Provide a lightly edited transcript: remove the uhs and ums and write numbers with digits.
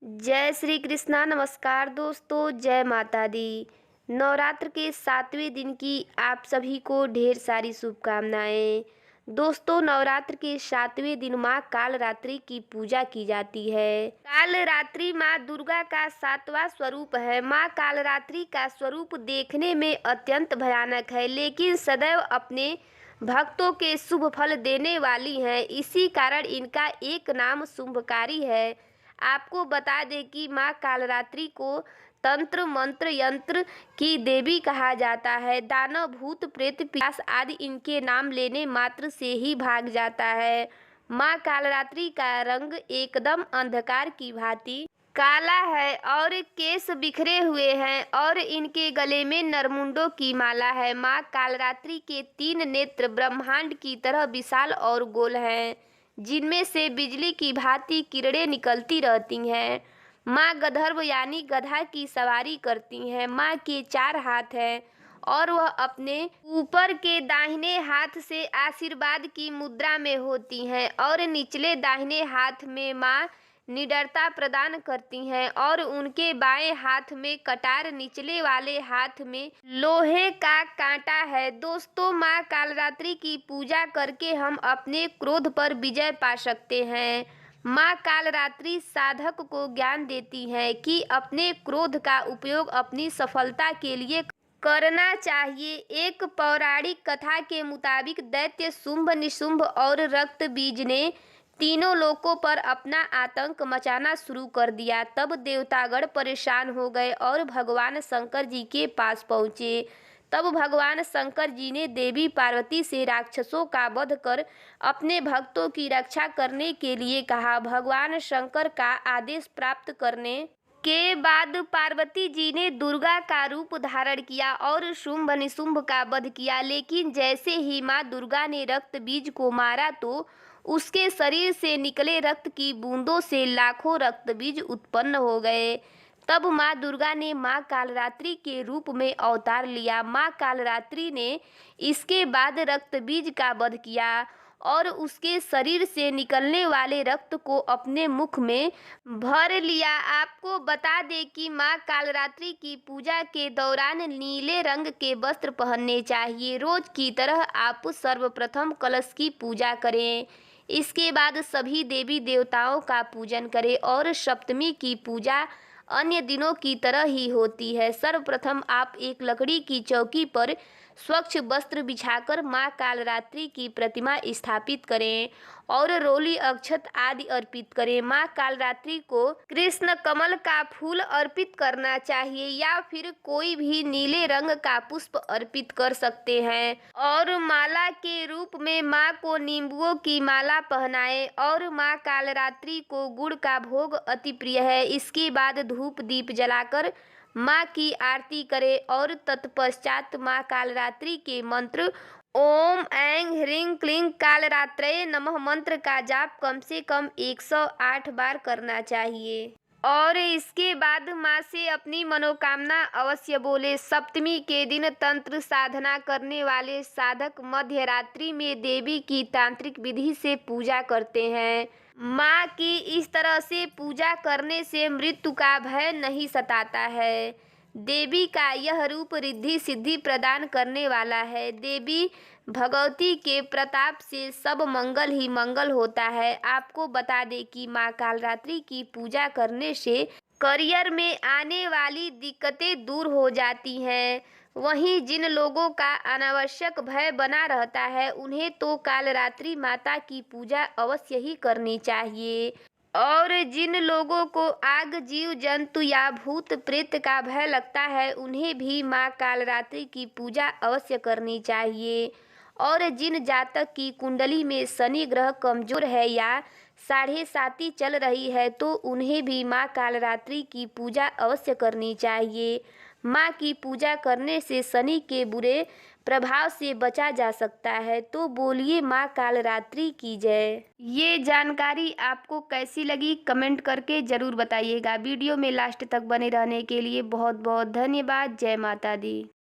जय श्री कृष्णा। नमस्कार दोस्तों, जय माता दी। नवरात्र के 7वें दिन की आप सभी को ढेर सारी शुभकामनाएं। दोस्तों, नवरात्र के 7वें दिन माँ कालरात्रि की पूजा की जाती है। कालरात्रि माँ दुर्गा का 7वां स्वरूप है। माँ कालरात्रि का स्वरूप देखने में अत्यंत भयानक है, लेकिन सदैव अपने भक्तों के शुभ फल देने वाली हैं। इसी कारण इनका एक नाम शुभकारी है। आपको बता दें कि माँ कालरात्रि को तंत्र मंत्र यंत्र की देवी कहा जाता है। दानव भूत प्रेत पिशाच आदि इनके नाम लेने मात्र से ही भाग जाता है। माँ कालरात्रि का रंग एकदम अंधकार की भांति काला है और केस बिखरे हुए हैं और इनके गले में नरमुंडों की माला है। माँ कालरात्रि के 3 नेत्र ब्रह्मांड की तरह विशाल और गोल हैं, जिनमें से बिजली की भांति किरणें निकलती रहती हैं। माँ गंधर्व यानी गधा की सवारी करती हैं। माँ के 4 हाथ हैं और वह अपने ऊपर के दाहिने हाथ से आशीर्वाद की मुद्रा में होती हैं और निचले दाहिने हाथ में माँ निडरता प्रदान करती हैं और उनके बाएं हाथ में कटार, निचले वाले हाथ में लोहे का कांटा है। दोस्तों, माँ कालरात्रि की पूजा करके हम अपने क्रोध पर विजय पा सकते हैं। माँ कालरात्रि साधक को ज्ञान देती है कि अपने क्रोध का उपयोग अपनी सफलता के लिए करना चाहिए। एक पौराणिक कथा के मुताबिक दैत्य शुंभ, निशुंभ और रक्तबीज ने तीनों लोकों पर अपना आतंक मचाना शुरू कर दिया। तब देवतागण परेशान हो गए और भगवान शंकर जी के पास पहुँचे। तब भगवान शंकर जी ने देवी पार्वती से राक्षसों का वध कर अपने भक्तों की रक्षा करने के लिए कहा। भगवान शंकर का आदेश प्राप्त करने के बाद पार्वती जी ने दुर्गा का रूप धारण किया और शुंभ निशुंभ का वध किया। लेकिन जैसे ही माँ दुर्गा ने रक्त बीज को मारा तो उसके शरीर से निकले रक्त की बूंदों से लाखों रक्त बीज उत्पन्न हो गए। तब माँ दुर्गा ने माँ कालरात्रि के रूप में अवतार लिया। माँ कालरात्रि ने इसके बाद रक्त बीज का वध किया और उसके शरीर से निकलने वाले रक्त को अपने मुख में भर लिया। आपको बता दें कि माँ कालरात्रि की पूजा के दौरान नीले रंग के वस्त्र पहनने चाहिए। रोज की तरह आप सर्वप्रथम कलश की पूजा करें, इसके बाद सभी देवी देवताओं का पूजन करें और सप्तमी की पूजा अन्य दिनों की तरह ही होती है। सर्वप्रथम आप एक लकड़ी की चौकी पर स्वच्छ वस्त्र बिछाकर माँ कालरात्रि की प्रतिमा स्थापित करें और रोली, अक्षत आदि अर्पित करें। माँ कालरात्रि को कृष्ण कमल का फूल अर्पित करना चाहिए या फिर कोई भी नीले रंग का पुष्प अर्पित कर सकते हैं और माला के रूप में माँ को नींबुओं की माला पहनाएं और माँ कालरात्रि को गुड़ का भोग अति प्रिय है। इसके बाद धूप दीप जलाकर माँ की आरती करें और तत्पश्चात माँ कालरात्रि के मंत्र ओम ऐं ह्रीं क्लीं कालरात्रये नमः मंत्र का जाप कम से कम 108 बार करना चाहिए और इसके बाद माँ से अपनी मनोकामना अवश्य बोले। सप्तमी के दिन तंत्र साधना करने वाले साधक मध्य रात्रि में देवी की तांत्रिक विधि से पूजा करते हैं। माँ की इस तरह से पूजा करने से मृत्यु का भय नहीं सताता है। देवी का यह रूप रिद्धि सिद्धि प्रदान करने वाला है। देवी भगवती के प्रताप से सब मंगल ही मंगल होता है। आपको बता दें कि माँ कालरात्रि की पूजा करने से करियर में आने वाली दिक्कतें दूर हो जाती हैं। वहीं जिन लोगों का अनावश्यक भय बना रहता है, उन्हें तो कालरात्रि माता की पूजा अवश्य ही करनी चाहिए। और जिन लोगों को आग, जीव जंतु या भूत प्रेत का भय लगता है, उन्हें भी माँ कालरात्रि की पूजा अवश्य करनी चाहिए। और जिन जातक की कुंडली में शनि ग्रह कमजोर है या 7.5 चल रही है, तो उन्हें भी माँ कालरात्रि की पूजा अवश्य करनी चाहिए। माँ की पूजा करने से शनि के बुरे प्रभाव से बचा जा सकता है। तो बोलिए माँ कालरात्रि की जय। ये जानकारी आपको कैसी लगी कमेंट करके ज़रूर बताइएगा। वीडियो में लास्ट तक बने रहने के लिए बहुत बहुत धन्यवाद। जय माता दी।